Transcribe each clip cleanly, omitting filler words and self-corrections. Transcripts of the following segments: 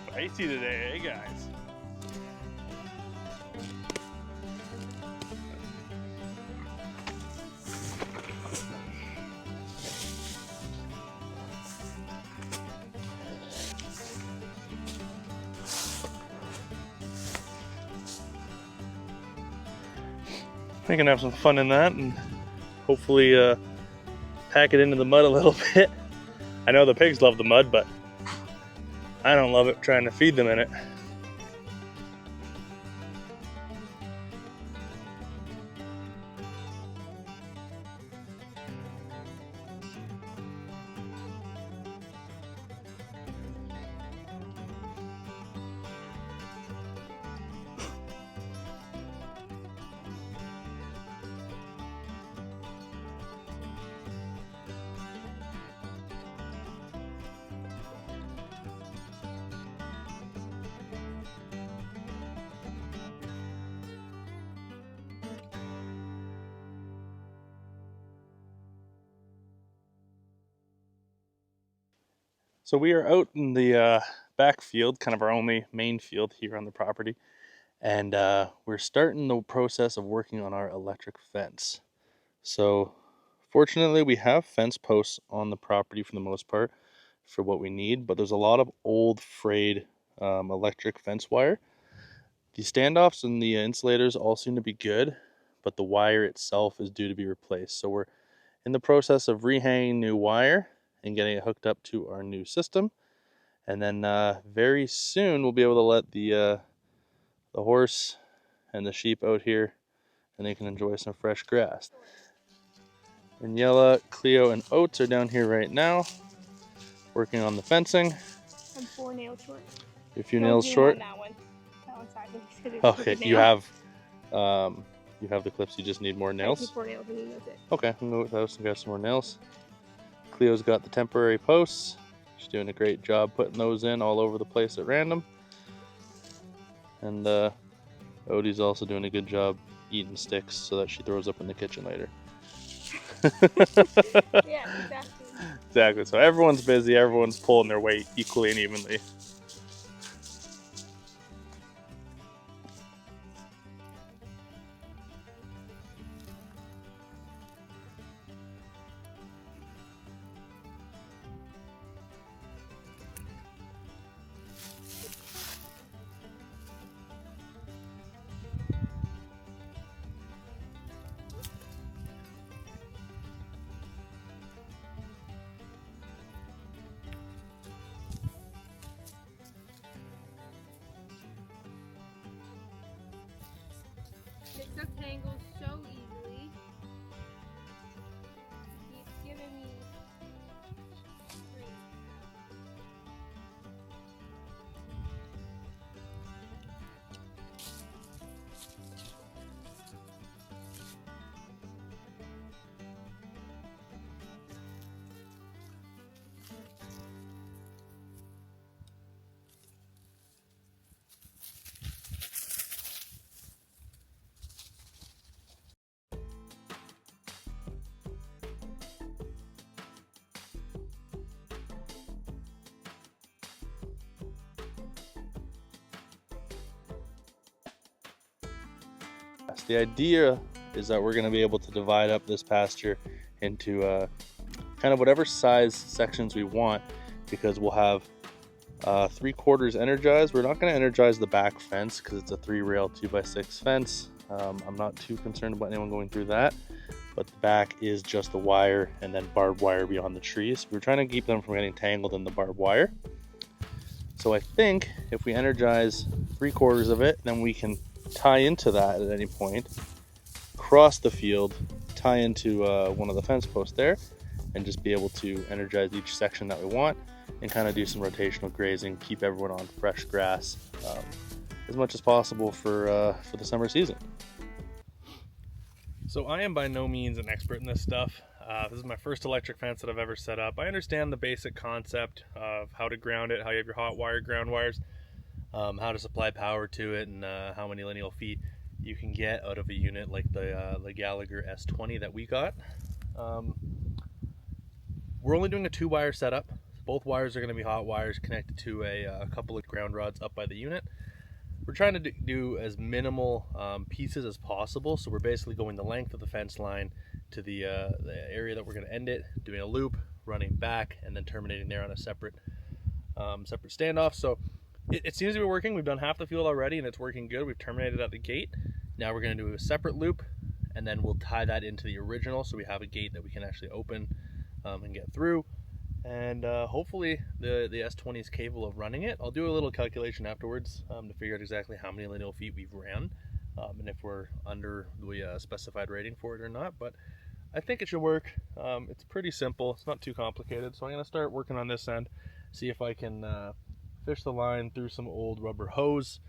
Spicy today, eh, guys? We can have some fun in that and hopefully pack it into the mud a little bit. I know the pigs love the mud, but I don't love it trying to feed them in it. So we are out in the back field, kind of our only main field here on the property, and we're starting the process of working on our electric fence. So fortunately we have fence posts on the property for the most part for what we need, but there's a lot of old frayed electric fence wire. The standoffs and the insulators all seem to be good, but the wire itself is due to be replaced. So we're in the process of rehanging new wire and getting it hooked up to our new system. And then very soon we'll be able to let the horse and the sheep out here and they can enjoy some fresh grass. Daniela, Cleo, and Oates are down here right now working on the fencing. I'm 4 nails short. You're a few nails short? On that one. That one's not good. Okay, you have the clips, you just need more nails? 4 nails and that's it. Okay, I'm gonna go with those and grab some more nails. Cleo's got the temporary posts. She's doing a great job putting those in all over the place at random. And Odie's also doing a good job eating sticks so that she throws up in the kitchen later. Yeah, exactly. Exactly. So everyone's busy, everyone's pulling their weight equally and evenly. It subtangles so easily. He's giving me The idea is that we're going to be able to divide up this pasture into kind of whatever size sections we want, because we'll have 3/4 energized. We're not going to energize the back fence because it's a 3-rail 2x6 fence. I'm not too concerned about anyone going through that, but the back is just the wire and then barbed wire beyond the trees. We're trying to keep them from getting tangled in the barbed wire. So I think if we energize 3/4 of it, then we can tie into that at any point, cross the field, tie into one of the fence posts there, and just be able to energize each section that we want and kind of do some rotational grazing, keep everyone on fresh grass as much as possible for the summer season. So I am by no means an expert in this stuff. This is my first electric fence that I've ever set up. I understand the basic concept of how to ground it, how you have your hot wire, ground wires, how to supply power to it, and how many lineal feet you can get out of a unit like the Gallagher S20 that we got. We're only doing a 2-wire setup. Both wires are going to be hot wires connected to a couple of ground rods up by the unit. We're trying to do as minimal pieces as possible, so we're basically going the length of the fence line to the area that we're going to end it, doing a loop, running back, and then terminating there on a separate standoff. So it seems to be working. We've done half the field already, and it's working good. We've terminated at the gate. Now we're going to do a separate loop, and then we'll tie that into the original, so we have a gate that we can actually open and get through. And hopefully the S20 is capable of running it. I'll do a little calculation afterwards to figure out exactly how many lineal feet we've ran, and if we're under the specified rating for it or not. But I think it should work. It's pretty simple. It's not too complicated. So I'm going to start working on this end, see if I can fish the line through some old rubber hose.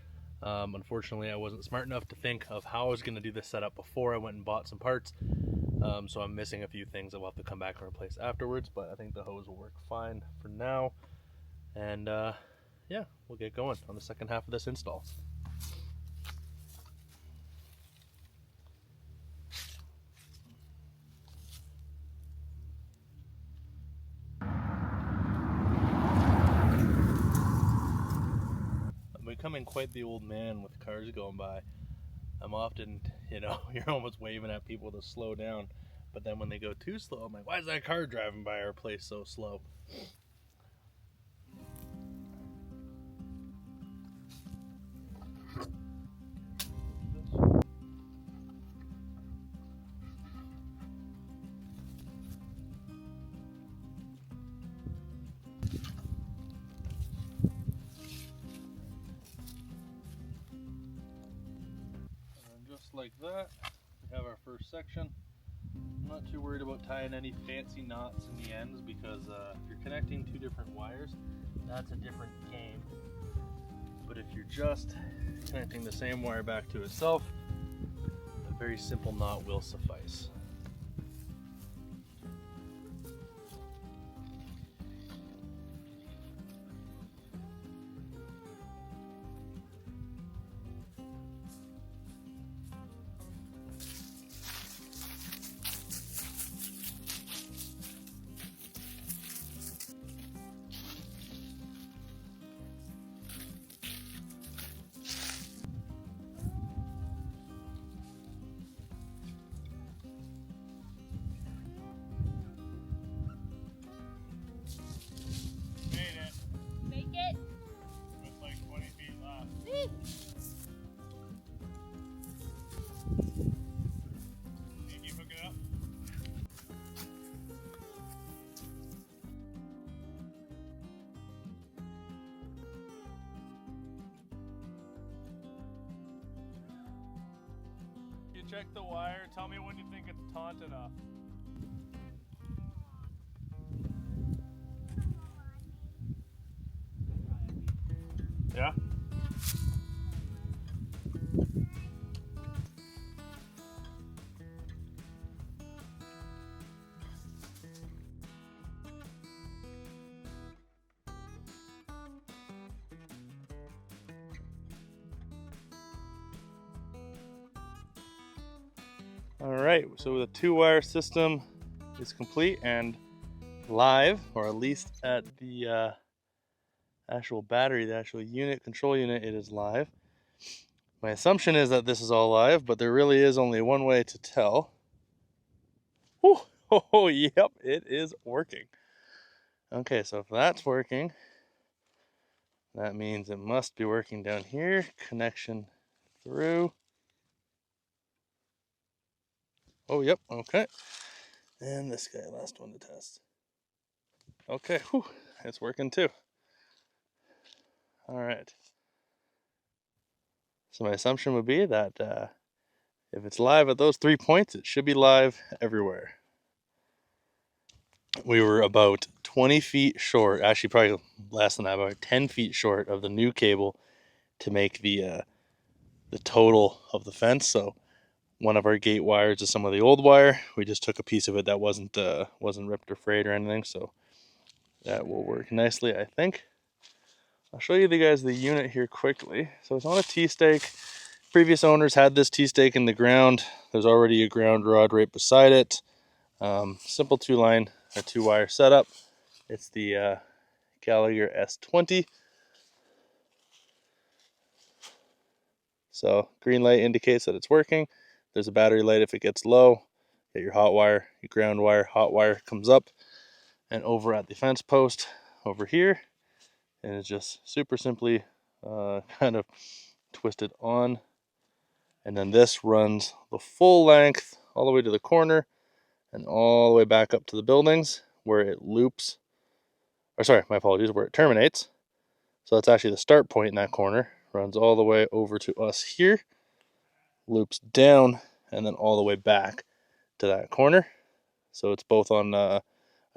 Unfortunately, I wasn't smart enough to think of how I was going to do this setup before I went and bought some parts. So I'm missing a few things that we'll have to come back and replace afterwards, but I think the hose will work fine for now. And yeah, we'll get going on the second half of this install. I'm becoming quite the old man with cars going by. I'm often, you're almost waving at people to slow down, but then when they go too slow, I'm like, why is that car driving by our place so slow? Just like that, we have our first section. I'm not too worried about tying any fancy knots in the ends because if you're connecting two different wires, that's a different game. But if you're just connecting the same wire back to itself, a very simple knot will suffice. Check the wire. Tell me when you think it's taut enough. Yeah? Alright, so the 2-wire system is complete and live, or at least at the actual battery, the actual unit, control unit, it is live. My assumption is that this is all live, but there really is only one way to tell. Whew. Oh, yep, it is working. Okay, so if that's working, that means it must be working down here. Connection through. Oh, yep, okay. And this guy, last one to test. Okay, whew, it's working too. All right. So my assumption would be that if it's live at those 3 points, it should be live everywhere. We were about 20 feet short, actually probably less than that, about 10 feet short of the new cable to make the total of the fence. So one of our gate wires is some of the old wire. We just took a piece of it that wasn't ripped or frayed or anything, so that will work nicely, I think. I'll show you guys the unit here quickly. So it's on a T-stake. Previous owners had this T-stake in the ground. There's already a ground rod right beside it. Simple 2-line or 2-wire setup. It's the Gallagher S20. So green light indicates that it's working. There's a battery light if it gets low. Get your hot wire, your ground wire, hot wire comes up and over at the fence post over here, and it's just super simply kind of twisted on. And then this runs the full length all the way to the corner and all the way back up to the buildings where it loops, or sorry, my apologies, where it terminates. So that's actually the start point in that corner. Runs all the way over to us here, loops down, and then all the way back to that corner. So it's both on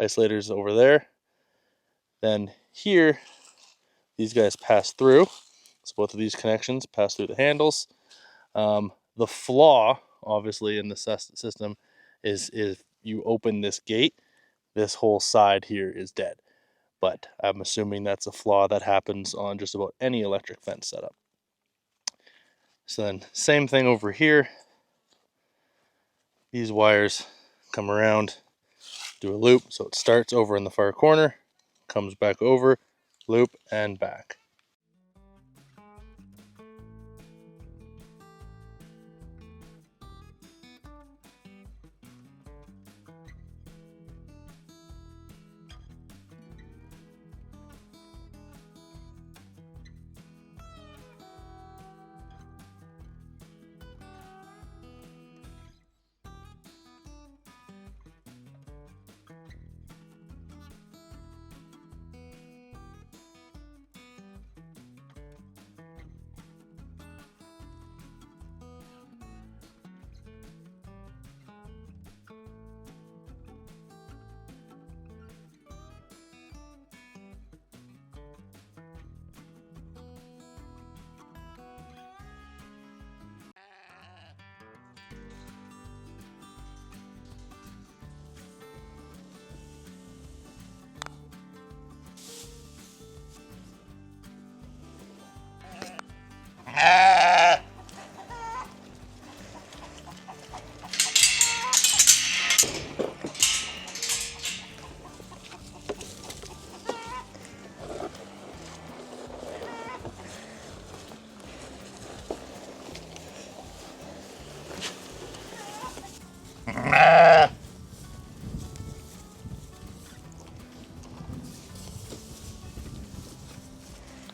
isolators over there. Then here, these guys pass through. So both of these connections pass through the handles. The flaw, obviously, in the system is if you open this gate, this whole side here is dead. But I'm assuming that's a flaw that happens on just about any electric fence setup. So then same thing over here. These wires come around, do a loop. So it starts over in the far corner, comes back over, loop, and back.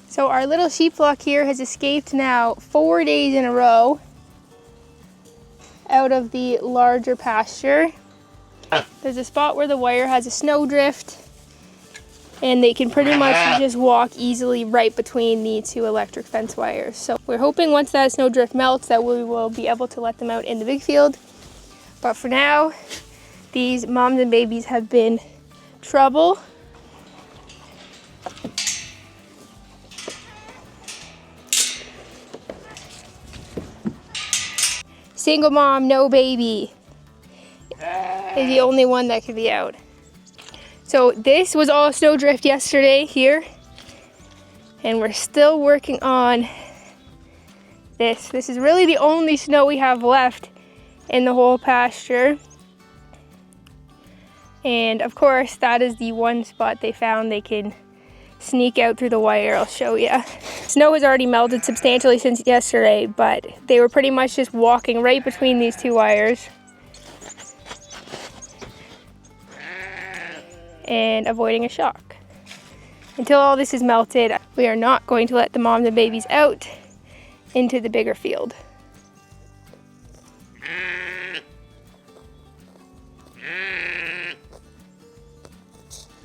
So our little sheep flock here has escaped now 4 days in a row out of the larger pasture. There's a spot where the wire has a snowdrift, and they can pretty much just walk easily right between the two electric fence wires. So we're hoping once that snowdrift melts that we will be able to let them out in the big field. But for now, these moms and babies have been trouble. Single mom, no baby is the only one that could be out. So this was all snowdrift yesterday here, and we're still working on this. This is really the only snow we have left in the whole pasture. And of course, that is the one spot they found they can sneak out through the wire. I'll show you. Snow has already melted substantially since yesterday, but they were pretty much just walking right between these two wires and avoiding a shock. Until all this is melted, we are not going to let the moms and babies out into the bigger field.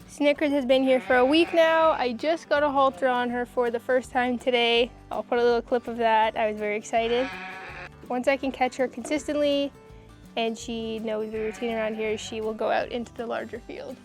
Snickers has been here for a week now. I just got a halter on her for the first time today. I'll put a little clip of that. I was very excited. Once I can catch her consistently and she knows the routine around here, she will go out into the larger field.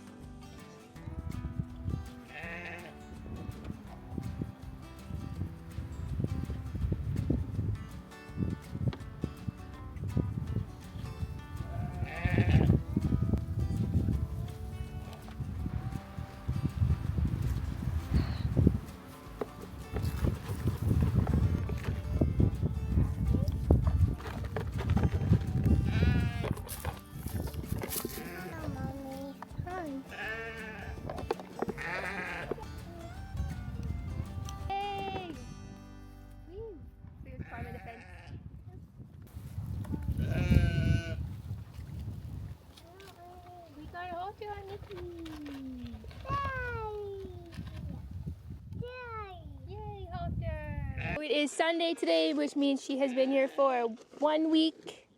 It is Sunday today, which means she has been here for 1 week.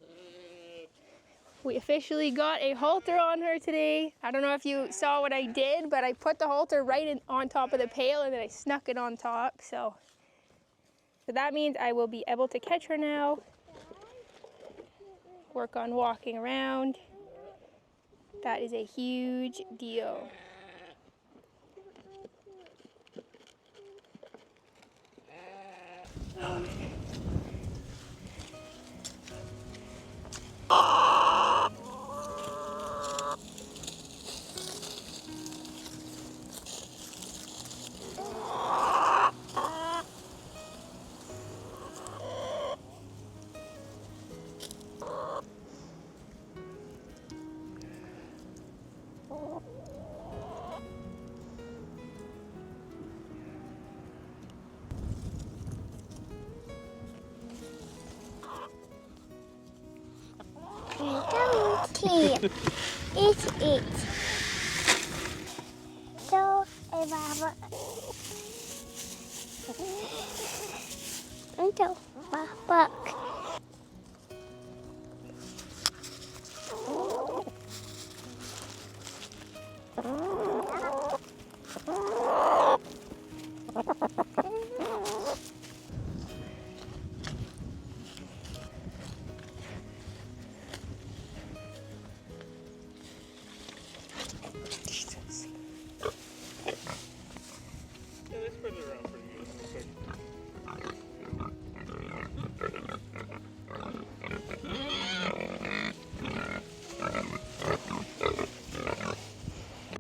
We officially got a halter on her today. I don't know if you saw what I did, but I put the halter right on top of the pail and then I snuck it on top. So that means I will be able to catch her now, work on walking around. That is a huge deal. Here, eat it. So, Baba. Until Baba.